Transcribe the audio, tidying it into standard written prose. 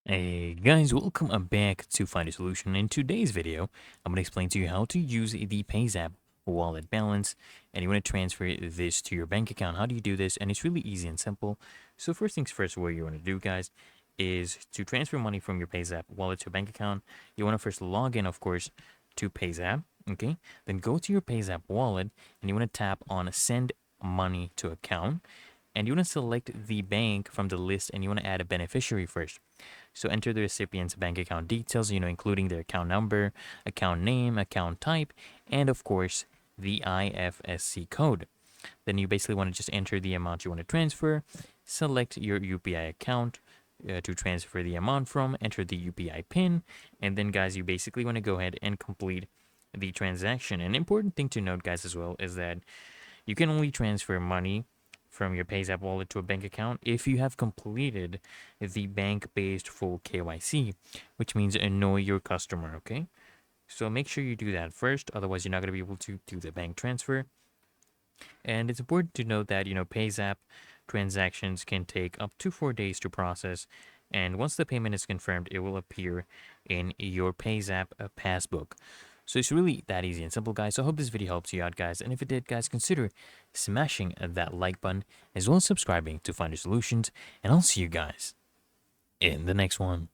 Hey guys, welcome back to Find a Solution. In today's video, I'm going to explain to you how to use the PayZapp wallet balance, and you want to transfer this to your bank account. How do you do this? And it's really easy and simple. So first things first, what you want to do, guys, is to transfer money from your PayZapp wallet to a bank account. You want to first log in, of course, to PayZapp, okay? Then go to your PayZapp wallet, and you want to tap on Send Money to Account, and you want to select the bank from the list, and you want to add a beneficiary first. So enter the recipient's bank account details, including their account number, account name, account type, and of course, the IFSC code. Then you basically want to just enter the amount you want to transfer, select your UPI account to transfer the amount from, enter the UPI PIN, and then guys, you basically want to go ahead and complete the transaction. An important thing to note, guys, as well, is that you can only transfer money from your PayZapp wallet to a bank account if you have completed the bank-based full KYC, which means know your customer, okay? So make sure you do that first, otherwise you're not going to be able to do the bank transfer. And it's important to note that, PayZapp transactions can take up to 4 days to process, and once the payment is confirmed, it will appear in your PayZapp passbook. So it's really that easy and simple, guys. So I hope this video helps you out, guys. And if it did, guys, consider smashing that like button as well as subscribing to Find Your Solutions. And I'll see you guys in the next one.